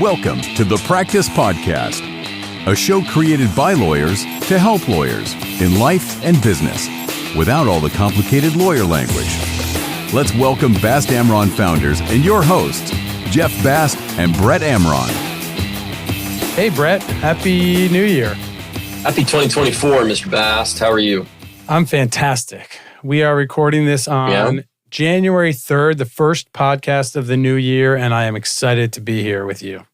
Welcome to the Practice Podcast, a show created by lawyers to help lawyers in life and business without all the complicated lawyer language. Let's welcome Bast Amron founders and your hosts, Jeff Bast and Brett Amron. Hey, Brett. Happy New Year. Happy 2024, Mr. Bast. How are you? I'm fantastic. We are recording this on January 3rd, the first podcast of the new year, and I am excited to be here with you.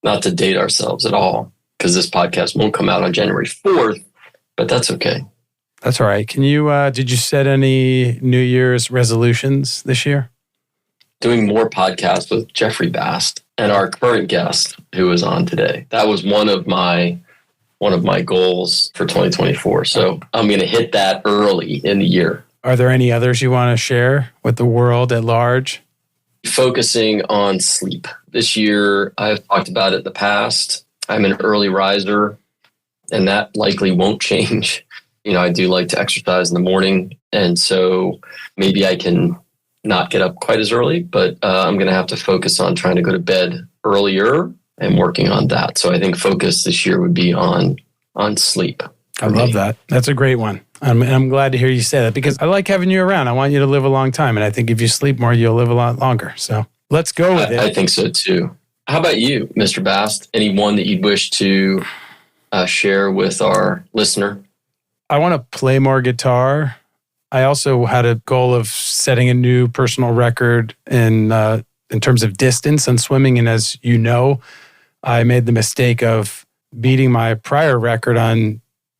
Not to date ourselves at all, because this podcast won't come out on January 4th, but that's okay. That's all right. Can you, did you set any New Year's resolutions this year? Doing more podcasts with Jeffrey Bast and our current guest who is on today. That was one of my goals for 2024. So I'm going to hit that early in the year. Are there any others you want to share with the world at large? Focusing on sleep. This year, I've talked about it in the past. I'm an early riser, and that likely won't change. I do like to exercise in the morning, and so maybe I can not get up quite as early, but I'm going to have to focus on trying to go to bed earlier and working on that. So I think focus this year would be on sleep. I love that. That's a great one. I'm glad to hear you say that because I like having you around. I want you to live a long time. And I think if you sleep more, you'll live a lot longer. So let's go with it. I think so too. How about you, Mr. Bast? Anyone that you'd wish to share with our listener? I want to play more guitar. I also had a goal of setting a new personal record in terms of distance on swimming. And as you know, I made the mistake of beating my prior record on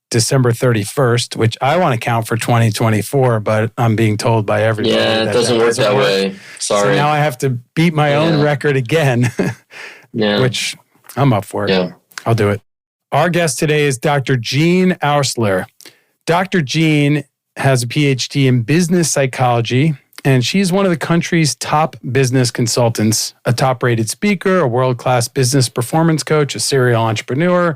December 31st, which I want to count for 2024, but I'm being told by everybody that it doesn't work that way. Sorry. So now I have to beat my own record again, which I'm up for. Yeah. I'll do it. Our guest today is Dr. Jean Oursler. Dr. Jean has a Ph.D. in business psychology, and she's one of the country's top business consultants, a top-rated speaker, a world-class business performance coach, a serial entrepreneur,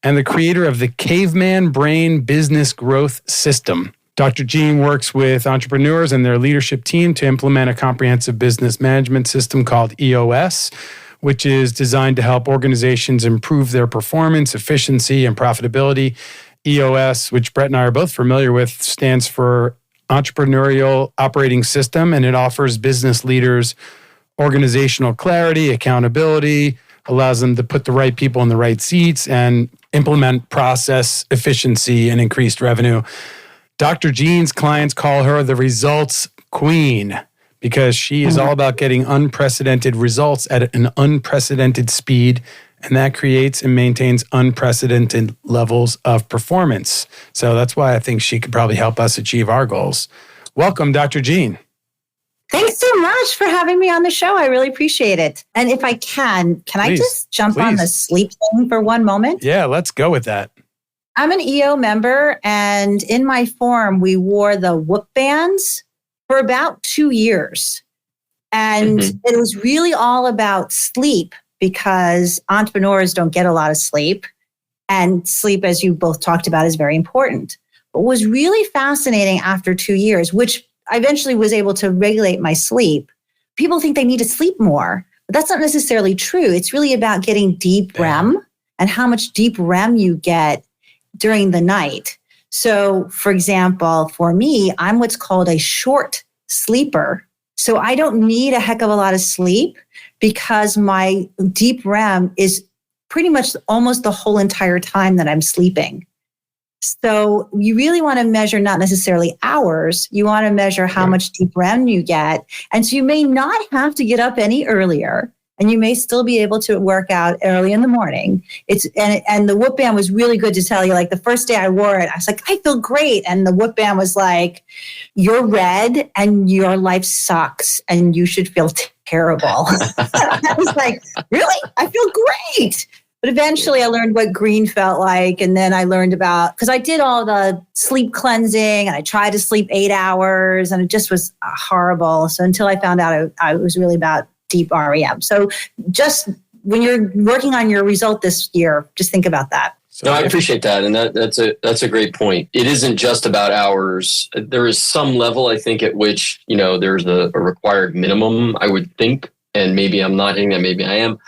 and the creator of the Caveman brain business growth system. Dr. Jean works with entrepreneurs and their leadership team to implement a comprehensive business management system called EOS, which is designed to help organizations improve their performance, efficiency, and profitability. EOS, which Brett and I are both familiar with, stands for Entrepreneurial Operating System, and it offers business leaders organizational clarity, accountability, allows them to put the right people in the right seats and implement process efficiency and increased revenue. Dr. Jean's clients call her the results queen because she is all about getting unprecedented results at an unprecedented speed, and that creates and maintains unprecedented levels of performance. So that's why I think she could probably help us achieve our goals. Welcome, Dr. Jean. Thanks so much for having me on the show. I really appreciate it. And if I can I just jump on the sleep thing for one moment? Yeah, let's go with that. I'm an EO member, and in my form, we wore the Whoop bands for about 2 years. And it was really all about sleep because entrepreneurs don't get a lot of sleep. And sleep, as you both talked about, is very important. What was really fascinating after 2 years, which I eventually was able to regulate my sleep. People think they need to sleep more, but that's not necessarily true. It's really about getting deep REM and how much deep REM you get during the night. So, for example, for me, I'm what's called a short sleeper. So I don't need a heck of a lot of sleep because my deep REM is pretty much almost the whole entire time that I'm sleeping. So you really want to measure not necessarily hours, you want to measure how much deep REM you get. And so you may not have to get up any earlier, and you may still be able to work out early in the morning. And the Whoop band was really good to tell you, like the first day I wore it, I was like, I feel great. And the Whoop band was like, you're red and your life sucks and you should feel terrible. I was like, really? I feel great. But eventually I learned what green felt like. And then I learned about, because I did all the sleep cleansing and I tried to sleep 8 hours and it just was horrible. So until I found out I was really about deep REM. So just when you're working on your result this year, just think about that. No, I appreciate that. And that's a great point. It isn't just about hours. There is some level, I think, at which, there's a required minimum, I would think. And maybe I'm not hitting that, maybe I am.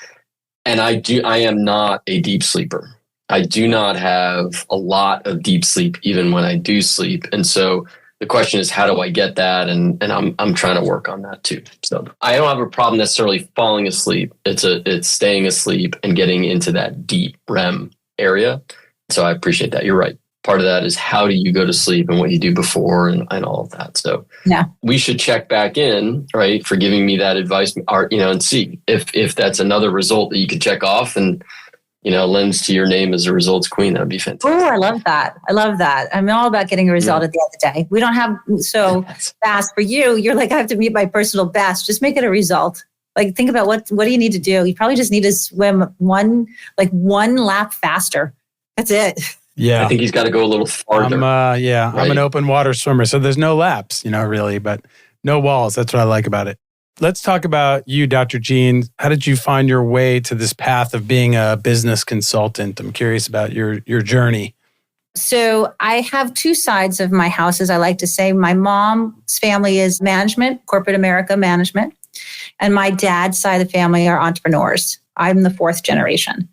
And I am not a deep sleeper. I do not have a lot of deep sleep, even when I do sleep. And so the question is, how do I get that? And I'm trying to work on that too. So I don't have a problem necessarily falling asleep. It's staying asleep and getting into that deep REM area. So I appreciate that. You're right. Part of that is how do you go to sleep and what you do before and all of that. So we should check back in, right, for giving me that advice, and see if that's another result that you could check off and, lends to your name as a results queen. That'd be fantastic. Oh, I love that. I'm all about getting a result at the end of the day. We don't have so fast for you. You're like, I have to meet my personal best. Just make it a result. Like, think about what do you need to do? You probably just need to swim one lap faster. That's it. Yeah. I think he's got to go a little farther. Right? I'm an open water swimmer. So there's no laps, really, but no walls. That's what I like about it. Let's talk about you, Dr. Gene. How did you find your way to this path of being a business consultant? I'm curious about your journey. So I have two sides of my house, as I like to say. My mom's family is management, corporate America management. And my dad's side of the family are entrepreneurs. I'm the fourth generation.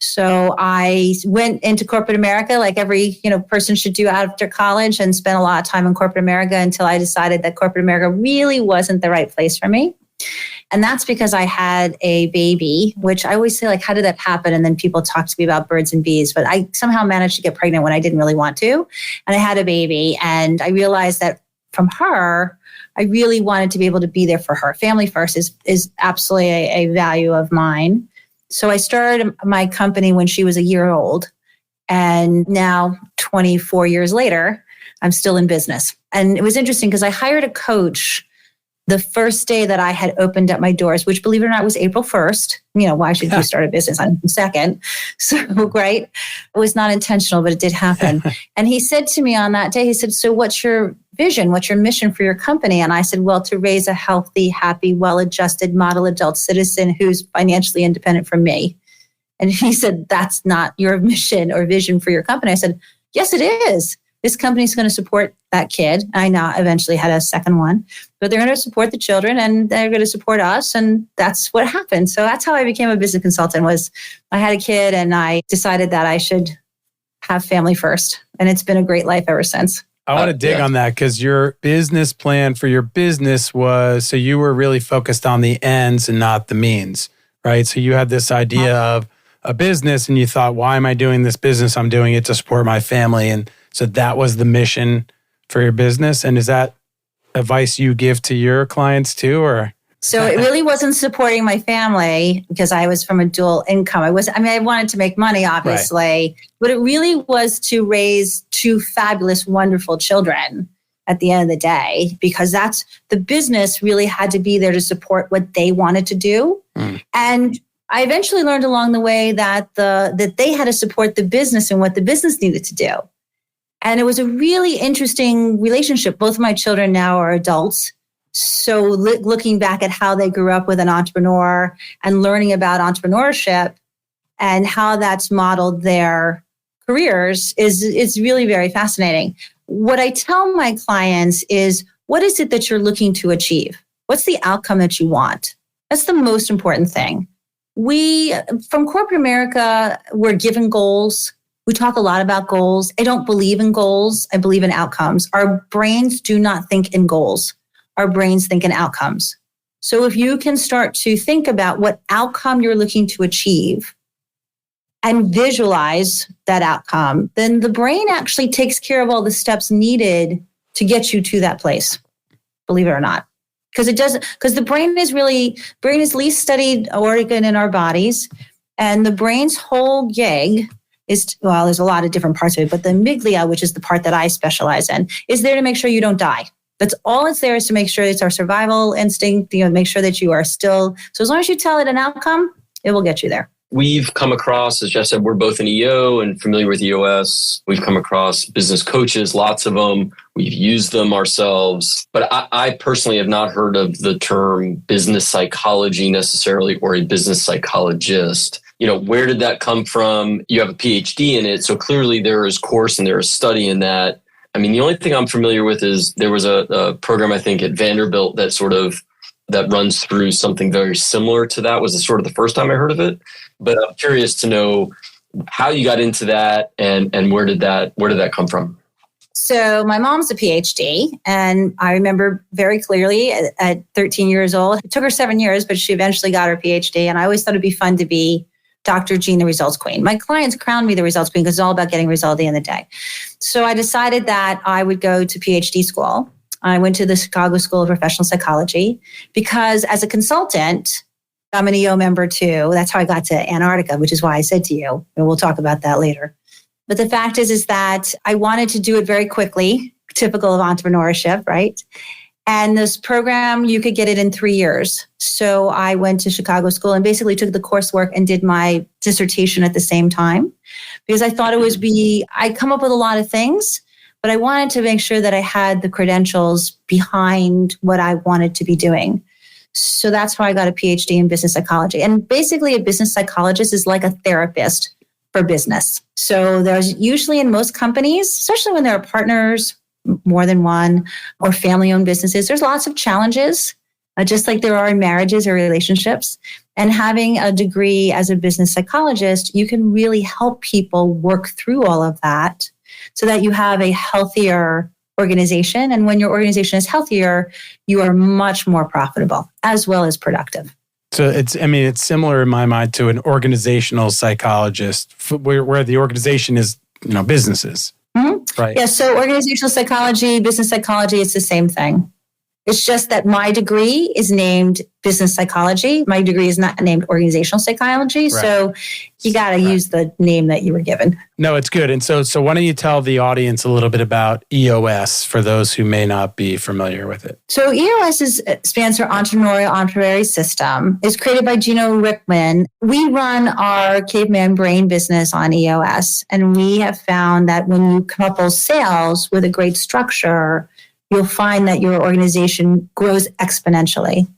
So I went into corporate America like every person should do after college, and spent a lot of time in corporate America until I decided that corporate America really wasn't the right place for me. And that's because I had a baby, which I always say, like, how did that happen? And then people talk to me about birds and bees, but I somehow managed to get pregnant when I didn't really want to. And I had a baby, and I realized that from her, I really wanted to be able to be there for her. Family first is absolutely a value of mine. So I started my company when she was a year old. And now 24 years later, I'm still in business. And it was interesting because I hired a coach the first day that I had opened up my doors, which, believe it or not, was April 1st. Why should you start a business on the 2nd? So, right. It was not intentional, but it did happen. And he said to me on that day, he said, so what's your vision? What's your mission for your company? And I said, well, to raise a healthy, happy, well-adjusted model adult citizen who's financially independent from me. And he said, that's not your mission or vision for your company. I said, yes, it is. This company is going to support that kid. I now eventually had a second one, but they're going to support the children and they're going to support us. And that's what happened. So that's how I became a business consultant. Was I had a kid and I decided that I should have family first. And it's been a great life ever since. I want to dig on that because your business plan for your business was, so you were really focused on the ends and not the means, right? So you had this idea of a business and you thought, why am I doing this business? I'm doing it to support my family. And so that was the mission for your business. And is that advice you give to your clients too, or? So it really wasn't supporting my family because I was from a dual income. I wanted to make money, obviously, right. But it really was to raise two fabulous, wonderful children at the end of the day, because that's the business really had to be there to support what they wanted to do. And I eventually learned along the way that they had to support the business and what the business needed to do. And it was a really interesting relationship. Both of my children now are adults. So looking back at how they grew up with an entrepreneur and learning about entrepreneurship and how that's modeled their careers is really very fascinating. What I tell my clients is, what is it that you're looking to achieve? What's the outcome that you want? That's the most important thing. We, from corporate America, we're given goals. We talk a lot about goals. I don't believe in goals. I believe in outcomes. Our brains do not think in goals. Our brains think in outcomes. So if you can start to think about what outcome you're looking to achieve and visualize that outcome, then the brain actually takes care of all the steps needed to get you to that place, believe it or not. Because the brain is least studied organ in our bodies. And the brain's whole gig there's a lot of different parts of it, but the amygdala, which is the part that I specialize in, is there to make sure you don't die. That's all it's there, is to make sure it's our survival instinct, make sure that you are still. So as long as you tell it an outcome, it will get you there. We've come across, as Jeff said, we're both an EO and familiar with EOS. We've come across business coaches, lots of them. We've used them ourselves. But I personally have not heard of the term business psychology necessarily, or a business psychologist. Where did that come from? You have a Ph.D. in it. So clearly there is course and there is study in that. I mean, the only thing I'm familiar with is there was a program, I think, at Vanderbilt that sort of that runs through something very similar to that. Was sort of the first time I heard of it. But I'm curious to know how you got into that and where did that come from? So my mom's a PhD, and I remember very clearly at 13 years old, it took her 7 years, but she eventually got her PhD. And I always thought it'd be fun to be Dr. Jean, the results queen. My clients crowned me the results queen because it's all about getting results at the end of the day. So I decided that I would go to PhD school. I went to the Chicago School of Professional Psychology because as a consultant, I'm an EO member too. That's how I got to Antarctica, which is why I said to you, and we'll talk about that later. But the fact is that I wanted to do it very quickly, typical of entrepreneurship, right? And this program, you could get it in 3 years. So I went to Chicago School and basically took the coursework and did my dissertation at the same time because I thought I come up with a lot of things, but I wanted to make sure that I had the credentials behind what I wanted to be doing. So that's why I got a PhD in business psychology. And basically a business psychologist is like a therapist for business. So there's usually in most companies, especially when there are partners, more than one, or family-owned businesses, there's lots of challenges, just like there are in marriages or relationships. And having a degree as a business psychologist, you can really help people work through all of that so that you have a healthier organization. And when your organization is healthier, you are much more profitable as well as productive. So it's similar in my mind to an organizational psychologist where the organization is, businesses. Mm-hmm. Right. Yeah. So organizational psychology, business psychology, it's the same thing. It's just that my degree is named business psychology. My degree is not named organizational psychology. Right. So you got to use the name that you were given. No, it's good. And so why don't you tell the audience a little bit about EOS for those who may not be familiar with it? So EOS stands for Entrepreneurial Entrepreneurial System. It's created by Gino Rickman. We run our Caveman brain business on EOS. And we have found that when you couple sales with a great structure, you'll find that your organization grows exponentially.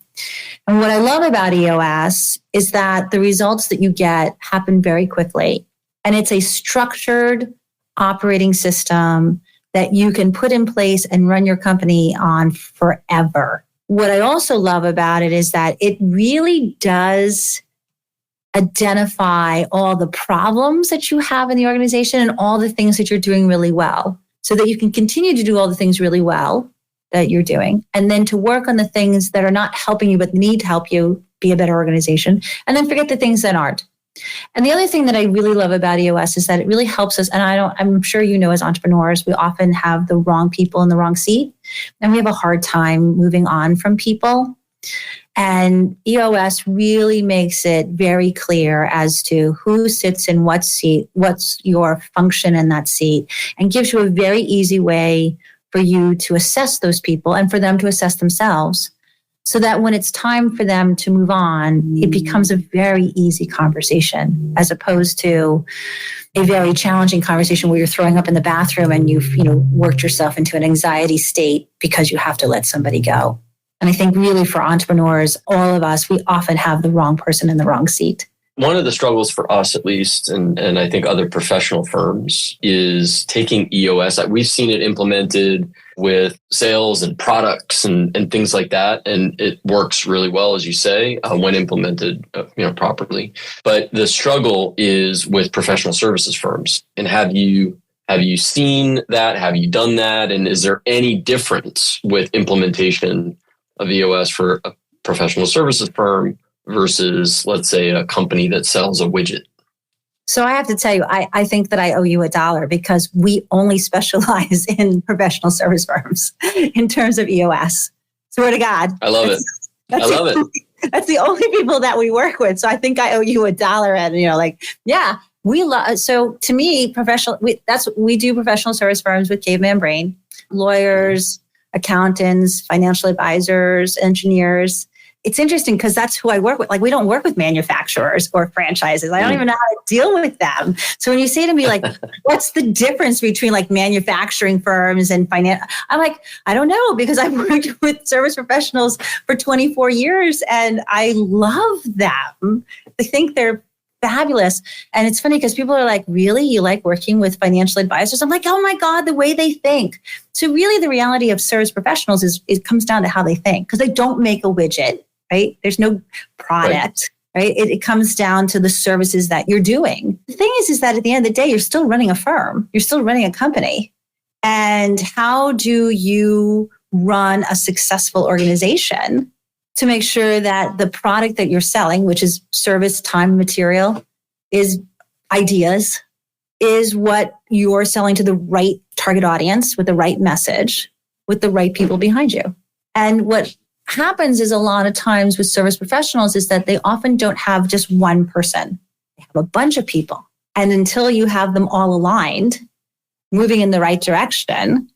And what I love about EOS is that the results that you get happen very quickly. And it's a structured operating system that you can put in place and run your company on forever. What I also love about it is that it really does identify all the problems that you have in the organization and all the things that you're doing really well, so that you can continue to do all the things really well that you're doing, and then to work on the things that are not helping you but need to help you be a better organization, and then forget the things that aren't. And the other thing that I really love about EOS is that it really helps us, and I'm sure you know as entrepreneurs, we often have the wrong people in the wrong seat, and we have a hard time moving on from people. And EOS really makes it very clear as to who sits in what seat, what's your function in that seat, and gives you a very easy way for you to assess those people and for them to assess themselves, so that when it's time for them to move on, it becomes a very easy conversation, as opposed to a very challenging conversation where you're throwing up in the bathroom and you've worked yourself into an anxiety state because you have to let somebody go. And I think really for entrepreneurs, all of us, we often have the wrong person in the wrong seat. One of the struggles for us, at least, and I think other professional firms, is taking EOS. We've seen it implemented with sales and products and things like that. And it works really well, as you say, when implemented properly. But the struggle is with professional services firms. And have you seen that? Have you done that? And is there any difference with implementation of EOS for a professional services firm versus, let's say, a company that sells a widget? So I have to tell you, I think that I owe you $1 because we only specialize in professional service firms in terms of EOS. Swear to God. I love it. I love it. That's the only people that we work with. So I think I owe you $1. And we love. So to me, we do professional service firms with Caveman Brain, lawyers, accountants, financial advisors, engineers. It's interesting because that's who I work with. Like, we don't work with manufacturers or franchises. I don't even know how to deal with them. So when you say to me, like, what's the difference between like manufacturing firms and finance? I'm like, I don't know, because I've worked with service professionals for 24 years and I love them. I think they're fabulous. And it's funny because people are like, really? You like working with financial advisors? I'm like, oh my God, the way they think. So really the reality of service professionals is it comes down to how they think, because they don't make a widget, right? There's no product, right? It comes down to the services that you're doing. The thing is that at the end of the day, you're still running a firm. You're still running a company. And how do you run a successful organization to make sure that the product that you're selling, which is service, time, material, is ideas, is what you're selling to the right target audience with the right message, with the right people behind you. And what happens is a lot of times with service professionals is that they often don't have just one person. They have a bunch of people. And until you have them all aligned, moving in the right direction,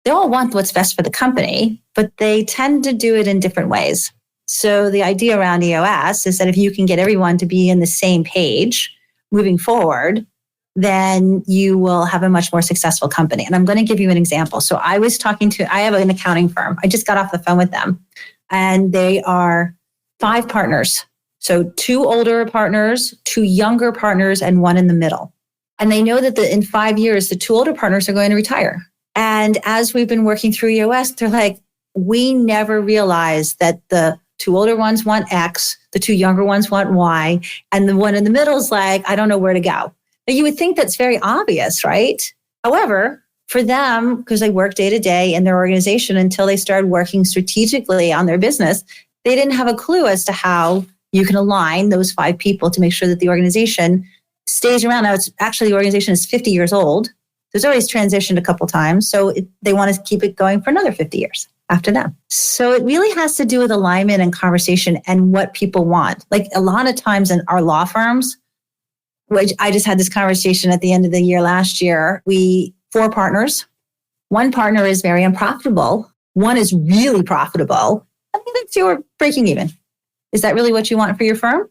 they all want what's best for the company, but they tend to do it in different ways. So the idea around EOS is that if you can get everyone to be in the same page moving forward, then you will have a much more successful company. And I'm going to give you an example. So I have an accounting firm. I just got off the phone with them, and they are 5 partners. So 2 older partners, 2 younger partners, and 1 in the middle. And they know that in 5 years, the 2 older partners are going to retire. And as we've been working through EOS, they're like, we never realized that the 2 older ones want X, the 2 younger ones want Y, and the one in the middle is like, I don't know where to go. Now, you would think that's very obvious, right? However, for them, because they work day to day in their organization until they started working strategically on their business, they didn't have a clue as to how you can align those 5 people to make sure that the organization stays around. Now, the organization is 50 years old. There's always transitioned a couple times. So they want to keep it going for another 50 years after them. So it really has to do with alignment and conversation and what people want. Like a lot of times in our law firms, which I just had this conversation at the end of the year last year, 4 partners. 1 partner is very unprofitable. 1 is really profitable. I think the 2 are breaking even. Is that really what you want for your firm?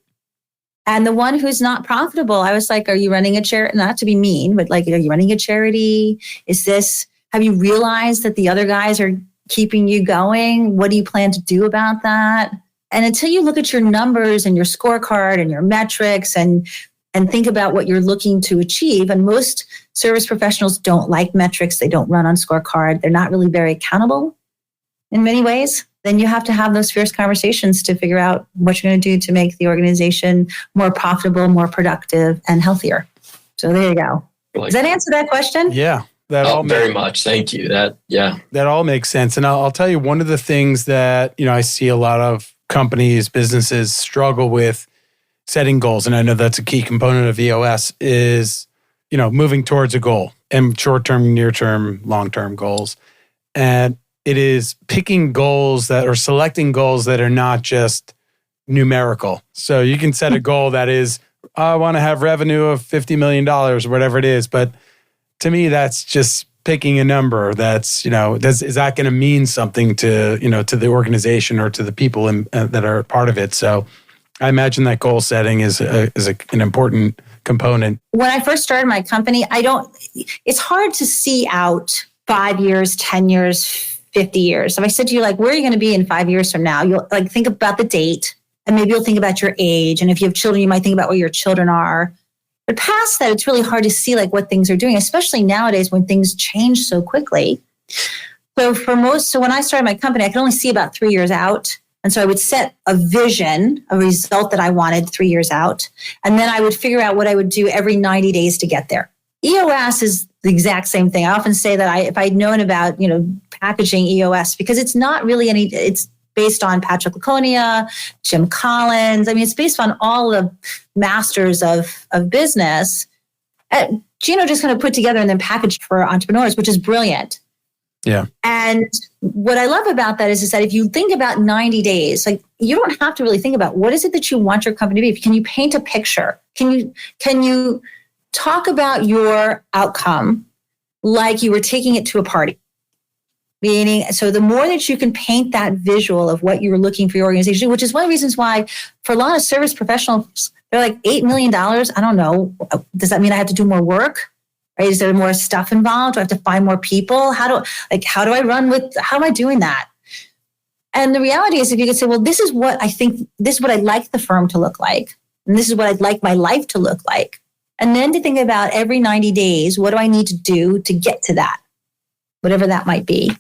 And the one who's not profitable, I was like, are you running a charity? Not to be mean, but like, are you running a charity? Have you realized that the other guys are keeping you going? What do you plan to do about that? And until you look at your numbers and your scorecard and your metrics and think about what you're looking to achieve, and most service professionals don't like metrics. They don't run on scorecard. They're not really very accountable in many ways. Then you have to have those fierce conversations to figure out what you're going to do to make the organization more profitable, more productive, and healthier. So there you go. Does that answer that question? Yeah. Very much. Thank you. That all makes sense. And I'll tell you, one of the things that, I see a lot of companies, businesses struggle with setting goals. And I know that's a key component of EOS is, moving towards a goal and short-term, near-term, long-term goals. And it is picking goals selecting goals that are not just numerical. So you can set a goal that is, I want to have revenue of $50 million or whatever it is. But to me, that's just picking a number. Is that going to mean something to the organization or to the people that are part of it? So I imagine that goal setting is an important component. When I first started my company, it's hard to see out 5 years, 10 years, 50 years. If I said to you, like, where are you going to be in 5 years from now? You'll think about the date, and maybe you'll think about your age. And if you have children, you might think about where your children are. But past that, it's really hard to see what things are doing, especially nowadays when things change so quickly. So when I started my company, I could only see about 3 years out. And so I would set a vision, a result that I wanted 3 years out. And then I would figure out what I would do every 90 days to get there. EOS is the exact same thing. I often say that if I'd known about, packaging EOS, because it's not really it's based on Patrick Laconia, Jim Collins. I mean, it's based on all the masters of business. Gino just kind of put together and then packaged for entrepreneurs, which is brilliant. Yeah. And what I love about that is that if you think about 90 days, you don't have to really think about what is it that you want your company to be. Can you paint a picture? Can you talk about your outcome like you were taking it to a party? Meaning, so the more that you can paint that visual of what you're looking for your organization, which is one of the reasons why for a lot of service professionals, they're like $8 million. I don't know. Does that mean I have to do more work? Right? Is there more stuff involved? Do I have to find more people? How do how am I doing that? And the reality is, if you could say, well, this is what I'd like the firm to look like. And this is what I'd like my life to look like. And then to think about every 90 days, what do I need to do to get to that? Whatever that might be.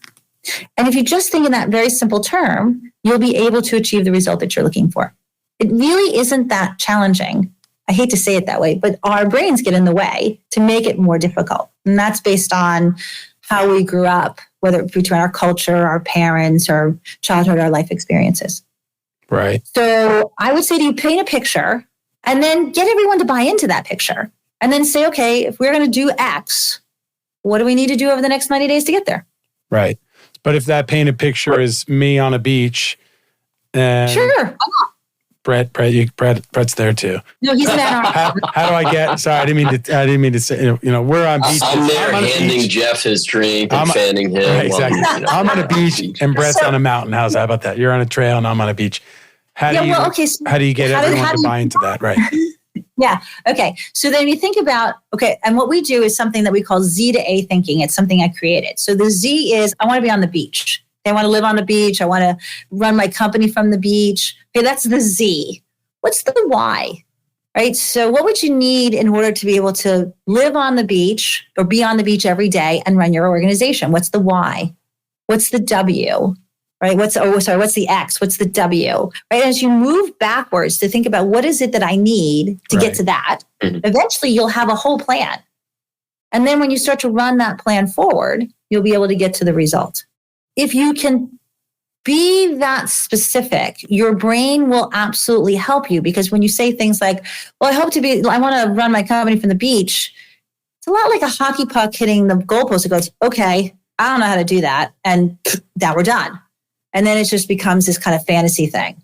And if you just think in that very simple term, you'll be able to achieve the result that you're looking for. It really isn't that challenging. I hate to say it that way, but our brains get in the way to make it more difficult. And that's based on how we grew up, whether between our culture, our parents, our childhood, our life experiences. Right. So I would say to you, paint a picture and then get everyone to buy into that picture. And then say, okay, if we're going to do X, what do we need to do over the next 90 days to get there? Right. But if that painted picture is me on a beach, and sure. Brett's there too. No, he's in Antarctica. How do I get? Sorry, I didn't mean to say. We're on beach. I'm there handing Jeff his drink and fanning him. Right, exactly. I'm on a beach and Brett's on a mountain. How about that? You're on a trail and I'm on a beach. How do you get everyone to buy into that? Right. Yeah. Okay. So then you think about, and what we do is something that we call Z to A thinking. It's something I created. So the Z is, I want to be on the beach. I want to live on the beach. I want to run my company from the beach. Okay, that's the Z. What's the Y? Right? So what would you need in order to be able to live on the beach or be on the beach every day and run your organization? What's the Y? What's the W? Right? What's the X? What's the W? Right? As you move backwards to think about what is it that I need to get to that, eventually you'll have a whole plan. And then when you start to run that plan forward, you'll be able to get to the result. If you can be that specific, your brain will absolutely help you, because when you say things like, well, I want to run my company from the beach, it's a lot like a hockey puck hitting the goalpost. It goes, okay, I don't know how to do that. And now we're done. And then it just becomes this kind of fantasy thing.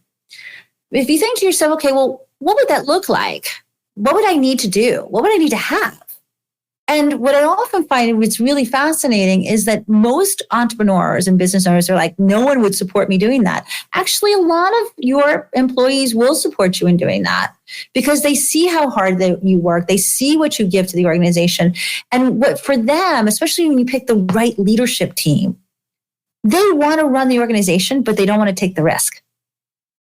If you think to yourself, okay, well, what would that look like? What would I need to do? What would I need to have? And what I often find what's really fascinating is that most entrepreneurs and business owners are like, no one would support me doing that. Actually, a lot of your employees will support you in doing that because they see how hard you work. They see what you give to the organization. And what for them, especially when you pick the right leadership team, they want to run the organization, but they don't want to take the risk.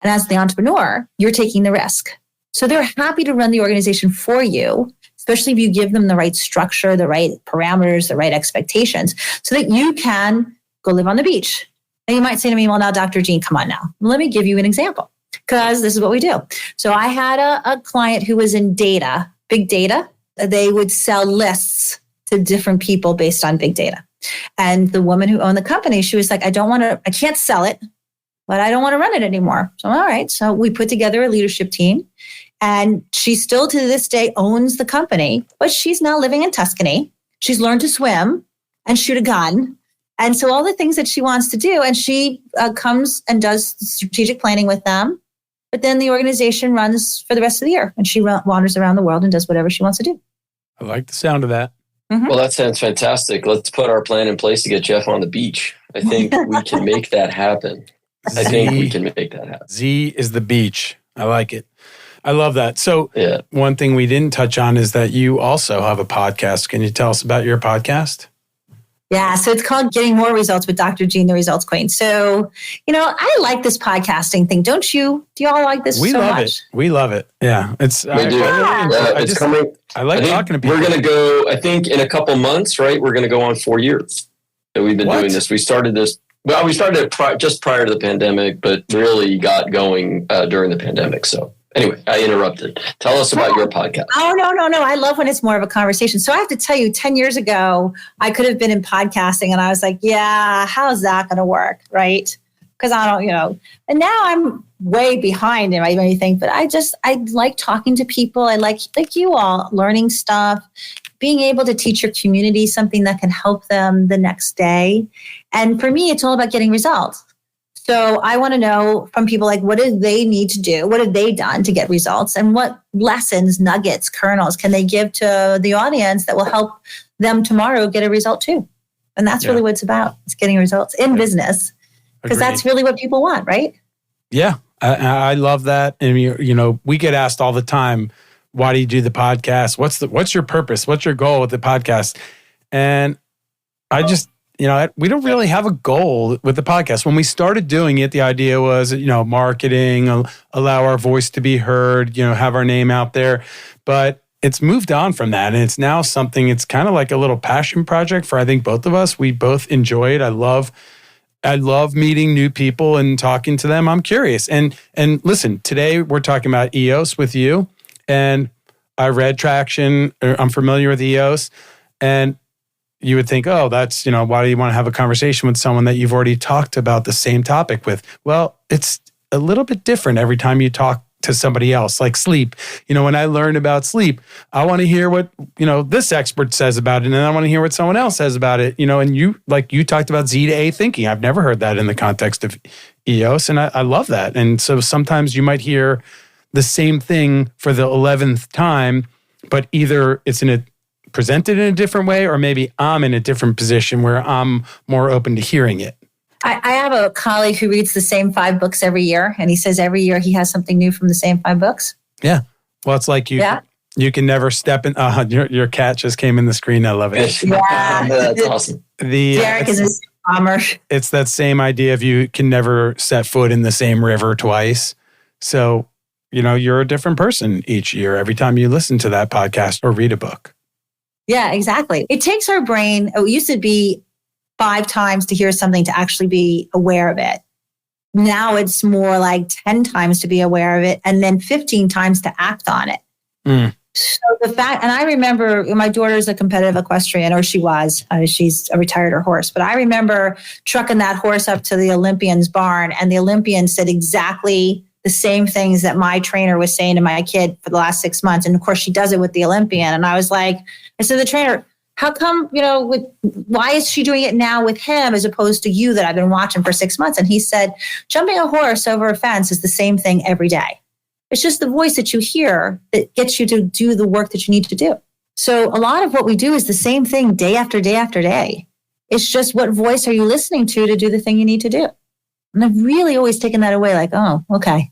And as the entrepreneur, you're taking the risk. So they're happy to run the organization for you, especially if you give them the right structure, the right parameters, the right expectations, so that you can go live on the beach. And you might say to me, well, now, Dr. Jean, come on now. Let me give you an example, because this is what we do. So I had a client who was in data, big data. They would sell lists to different people based on big data. And the woman who owned the company, she was like, I can't sell it, but I don't want to run it anymore. So, all right. So we put together a leadership team. And she still to this day owns the company, but she's now living in Tuscany. She's learned to swim and shoot a gun. And so all the things that she wants to do, and she comes and does strategic planning with them. But then the organization runs for the rest of the year, and she wanders around the world and does whatever she wants to do. I like the sound of that. Mm-hmm. Well, that sounds fantastic. Let's put our plan in place to get Jeff on the beach. I think we can make that happen. Z is the beach. I like it. I love that. So One thing we didn't touch on is that you also have a podcast. Can you tell us about your podcast? Yeah, so it's called Getting More Results with Dr. Jean, the Results Queen. So, I like this podcasting thing. Don't you? Do you all like this so much? We love it. Yeah. It's coming. I like talking to people. We're going to go, I think in a couple months, right? We're going to go on 4 years that we've been doing this. We started this. Well, we started it just prior to the pandemic, but really got going during the pandemic. So anyway, I interrupted. Tell us about your podcast. Oh, no. I love when it's more of a conversation. So I have to tell you, 10 years ago, I could have been in podcasting and I was like, yeah, how's that going to work? Right? Because I don't, and now I'm way behind in everything, but I like talking to people. I like you all, learning stuff, being able to teach your community something that can help them the next day. And for me, it's all about getting results. So I want to know from people, like, what do they need to do? What have they done to get results? And what lessons, nuggets, kernels can they give to the audience that will help them tomorrow get a result too? And that's really what it's about. It's getting results in business, because that's really what people want, right? Yeah, I love that. And, we get asked all the time, why do you do the podcast? What's your purpose? What's your goal with the podcast? And I just, we don't really have a goal with the podcast. When we started doing it, the idea was, marketing, allow our voice to be heard, have our name out there. But it's moved on from that. And it's now something, it's kind of like a little passion project for, I think, both of us. We both enjoy it. I love meeting new people and talking to them. I'm curious. And listen, today we're talking about EOS with you. And I read Traction. I'm familiar with EOS. And you would think, oh, that's, why do you want to have a conversation with someone that you've already talked about the same topic with? Well, it's a little bit different every time you talk to somebody else, like sleep. When I learn about sleep, I want to hear what, this expert says about it. And then I want to hear what someone else says about it, and you talked about Z to A thinking. I've never heard that in the context of EOS. And I love that. And so sometimes you might hear the same thing for the 11th time, but either it's presented in a different way, or maybe I'm in a different position where I'm more open to hearing it. I have a colleague who reads the same 5 books every year, and he says every year he has something new from the same 5 books. Yeah. Well, it's like you can never step in. Your cat just came in the screen. I love it. Yeah. That's awesome. Derek is a bomber. It's that same idea of you can never set foot in the same river twice. So, you're a different person each year, every time you listen to that podcast or read a book. Yeah, exactly. It takes our brain, it used to be 5 times to hear something to actually be aware of it. Now it's more like 10 times to be aware of it, and then 15 times to act on it. So the fact, and I remember my daughter's a competitive equestrian, or she was, she's a retired horse, but I remember trucking that horse up to the Olympian's barn, and the Olympian said exactly the same things that my trainer was saying to my kid for the last 6 months. And of course she does it with the Olympian. And I was like, I said, the trainer, how come, why is she doing it now with him as opposed to you that I've been watching for 6 months? And he said, jumping a horse over a fence is the same thing every day. It's just the voice that you hear that gets you to do the work that you need to do. So a lot of what we do is the same thing day after day after day. It's just what voice are you listening to do the thing you need to do? And I've really always taken that away, like, oh, okay.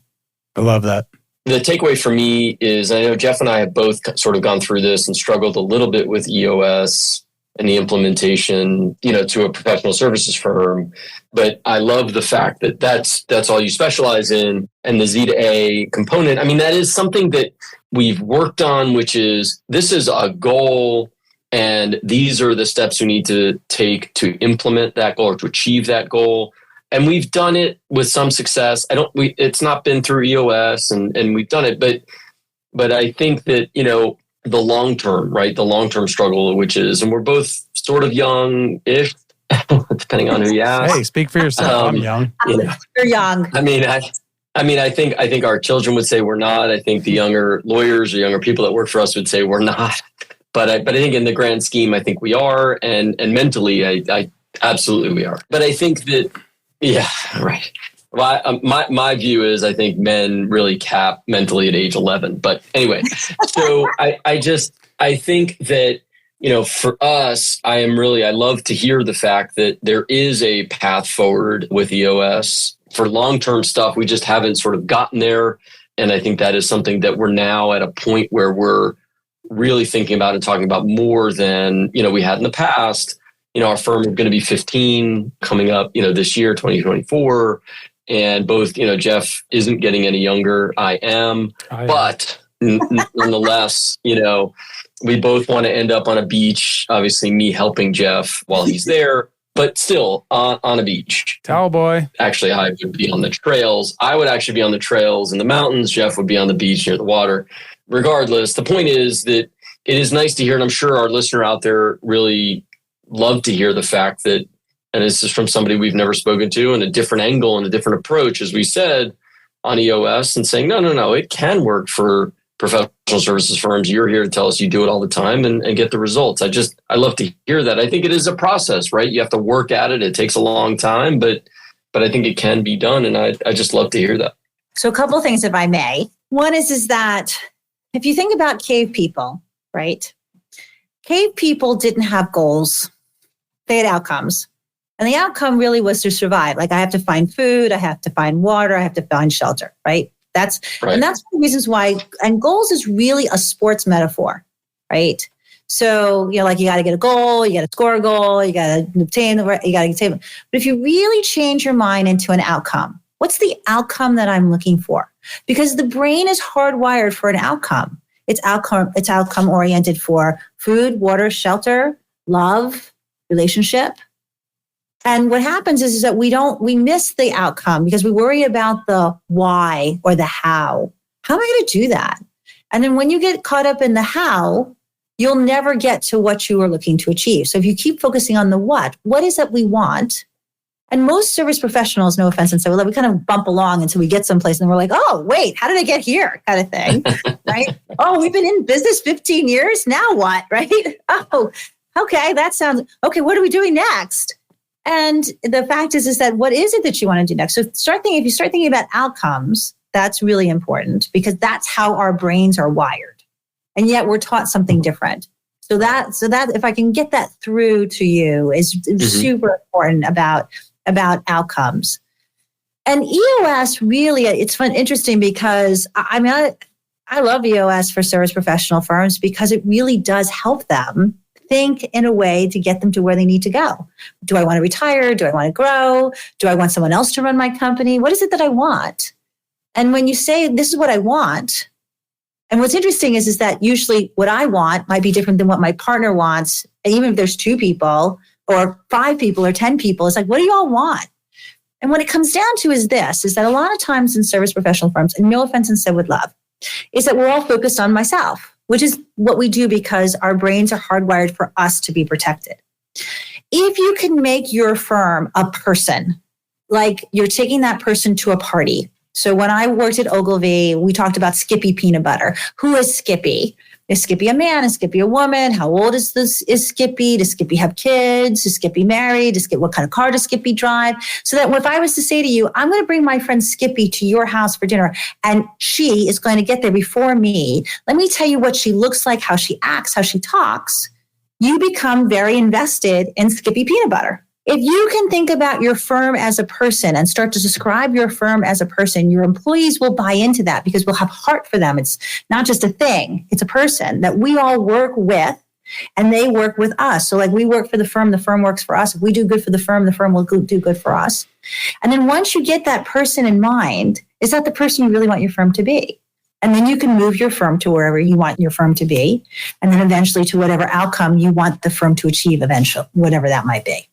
I love that. The takeaway for me is, I know Jeff and I have both sort of gone through this and struggled a little bit with EOS and the implementation, to a professional services firm. But I love the fact that that's all you specialize in. And the Z to A component, that is something that we've worked on, which is, this is a goal, and these are the steps we need to take to implement that goal or to achieve that goal. And we've done it with some success. It's not been through EOS, and we've done it, but I think that, the long term, right? The long term struggle, which is, and we're both sort of young-ish, depending on who you ask. Hey, speak for yourself. I'm young. You're young. I think our children would say we're not. I think the younger lawyers or younger people that work for us would say we're not. But I think in the grand scheme, I think we are, and mentally, I absolutely we are. But I think that. Yeah, right. Well, my view is, I think men really cap mentally at age 11. But anyway, so I think that, for us, I love to hear the fact that there is a path forward with EOS. For long-term stuff, we just haven't sort of gotten there. And I think that is something that we're now at a point where we're really thinking about and talking about more than, we had in the past. Our firm is going to be 15 coming up, this year, 2024. And both, Jeff isn't getting any younger. I am. But nonetheless, we both want to end up on a beach. Obviously, me helping Jeff while he's there, but still on a beach. Towel boy. Actually, I would be on the trails. I would actually be on the trails in the mountains. Jeff would be on the beach near the water. Regardless, the point is that it is nice to hear, and I'm sure our listener out there really love to hear the fact that, and this is from somebody we've never spoken to, and a different angle and a different approach, as we said, on EOS, and saying, no, it can work for professional services firms. You're here to tell us you do it all the time and get the results. I love to hear that. I think it is a process, right? You have to work at it. It takes a long time, but I think it can be done. And I just love to hear that. So a couple of things, if I may. One is that if you think about cave people, right? Cave people didn't have goals. They had outcomes. And the outcome really was to survive. Like, I have to find food, I have to find water, I have to find shelter, right? And that's one of the reasons why, and goals is really a sports metaphor, right? So, like you got to get a goal, you got to score a goal, you got to obtain you got to obtain. But if you really change your mind into an outcome, what's the outcome that I'm looking for? Because the brain is hardwired for an outcome. It's outcome oriented for food, water, shelter, love, relationship. And what happens is that we miss the outcome because we worry about the why or the how. How am I going to do that? And then when you get caught up in the how, you'll never get to what you are looking to achieve. So if you keep focusing on the what is it we want? And most service professionals, no offense, and so we kind of bump along until we get someplace and we're like, oh, wait, how did I get here? Kind of thing, right? Oh, we've been in business 15 years. Now what, right? Oh, okay, that sounds, okay, what are we doing next? And the fact is that what is it that you want to do next? So if you start thinking about outcomes, that's really important because that's how our brains are wired. And yet we're taught something different. So that if I can get that through to you is super important about outcomes. And EOS really, it's interesting because I love EOS for service professional firms because it really does help them think in a way to get them to where they need to go. Do I want to retire? Do I want to grow? Do I want someone else to run my company? What is it that I want? And when you say, this is what I want, and what's interesting is that usually what I want might be different than what my partner wants. And even if there's 2 people or 5 people or 10 people, it's like, what do you all want? And what it comes down to is this, is that a lot of times in service professional firms, and no offense and said with love, is that we're all focused on myself, which is what we do because our brains are hardwired for us to be protected. If you can make your firm a person, like you're taking that person to a party. So when I worked at Ogilvy, we talked about Skippy peanut butter. Who is Skippy? Is Skippy a man? Is Skippy a woman? How old is Skippy? Does Skippy have kids? Is Skippy married? What kind of car does Skippy drive? So that if I was to say to you, I'm going to bring my friend Skippy to your house for dinner, and she is going to get there before me. Let me tell you what she looks like, how she acts, how she talks. You become very invested in Skippy peanut butter. If you can think about your firm as a person and start to describe your firm as a person, your employees will buy into that because we'll have heart for them. It's not just a thing. It's a person that we all work with and they work with us. So like we work for the firm works for us. If we do good for the firm will do good for us. And then once you get that person in mind, is that the person you really want your firm to be? And then you can move your firm to wherever you want your firm to be. And then eventually to whatever outcome you want the firm to achieve eventually, whatever that might be.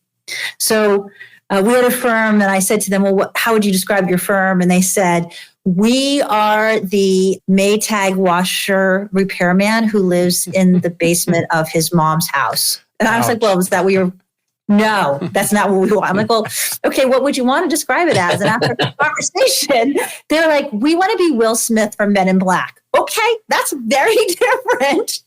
So we had a firm and I said to them, well, how would you describe your firm? And they said, we are the Maytag washer repairman who lives in the basement of his mom's house. And I was like, well, is that what you're? No, that's not what we want. I'm like, well, okay, what would you want to describe it as? And after the conversation, they're like, we want to be Will Smith from Men in Black. Okay, that's very different.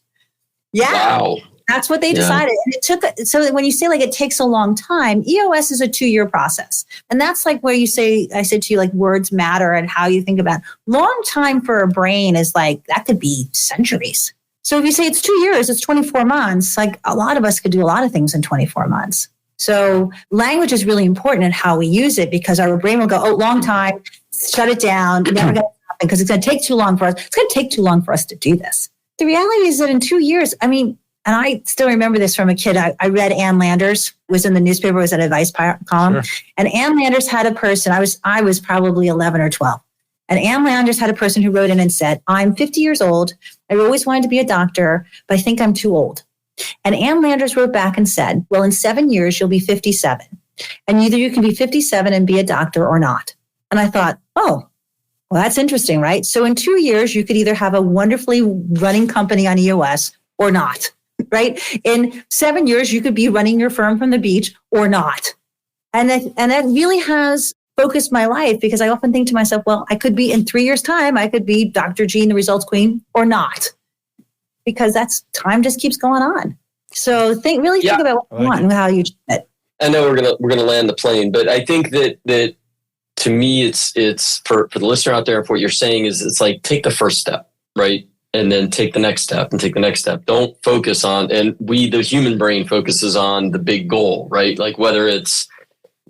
Yeah. Wow. That's what they decided. And it took, so when you say like it takes a long time, EOS is a 2-year process. And that's like where you say, I said to you, like words matter and how you think about it. Long time for a brain is like, that could be centuries. So if you say it's 2 years, it's 24 months, like a lot of us could do a lot of things in 24 months. So language is really important in how we use it because our brain will go, oh, long time, shut it down, never going to happen because it's going to take too long for us. It's going to take too long for us to do this. The reality is that in 2 years, and I still remember this from a kid. I read Ann Landers, was in the newspaper, was an advice column. Sure. And Ann Landers had a person, I was probably 11 or 12. And Ann Landers had a person who wrote in and said, I'm 50 years old. I always wanted to be a doctor, but I think I'm too old. And Ann Landers wrote back and said, well, in 7 years, you'll be 57. And either you can be 57 and be a doctor or not. And I thought, oh, well, that's interesting, right? So in 2 years, you could either have a wonderfully running company on EOS or not. Right? In 7 years, you could be running your firm from the beach or not. And that really has focused my life because I often think to myself, well, I could be in 3 years' time, I could be Dr. Jean, the results queen or not. Because that's time just keeps going on. So think about what you want and how you do it. I know we're gonna land the plane, but I think that to me it's for the listener out there, if what you're saying is it's like take the first step, right? And then take the next step and take the next step. Don't focus on, and the human brain focuses on the big goal, right? Like whether it's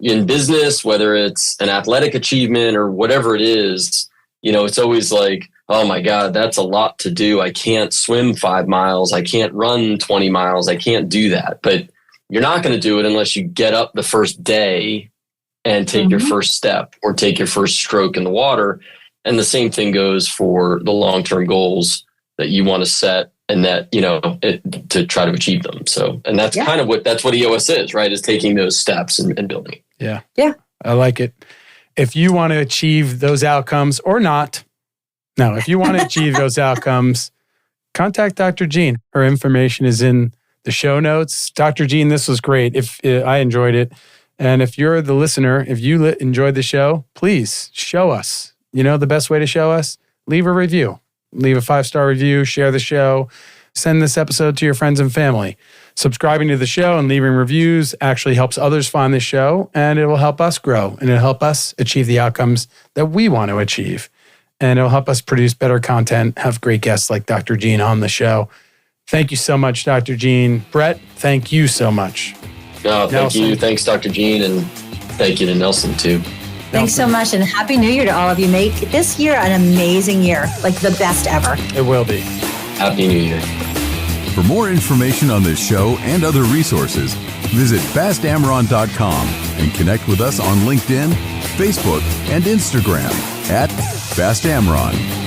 in business, whether it's an athletic achievement or whatever it is, it's always like, oh my God, that's a lot to do. I can't swim 5 miles. I can't run 20 miles. I can't do that. But you're not going to do it unless you get up the first day and take your first step or take your first stroke in the water. And the same thing goes for the long-term goals that you want to set and that, to try to achieve them. So, and that's kind of that's what EOS is, right? Is taking those steps and building. Yeah. Yeah. I like it. If you want to achieve those outcomes or not, no, if you want to achieve those outcomes, contact Dr. Jean. Her information is in the show notes. Dr. Jean, this was great. If I enjoyed it. And if you're the listener, if you enjoyed the show, please show us. You know the best way to show us? Leave a review. Leave a 5-star review, share the show, send this episode to your friends and family. Subscribing to the show and leaving reviews actually helps others find the show, and it will help us grow, and it'll help us achieve the outcomes that we want to achieve. And it'll help us produce better content, have great guests like Dr. Jean on the show. Thank you so much, Dr. Jean. Brett, thank you so much. No, thank you. Thanks, Dr. Jean, and thank you to Nelson, too. Thanks so much, and Happy New Year to all of you. Make this year an amazing year, like the best ever. It will be. Happy New Year. For more information on this show and other resources, visit fastamron.com and connect with us on LinkedIn, Facebook, and Instagram @FastAmron.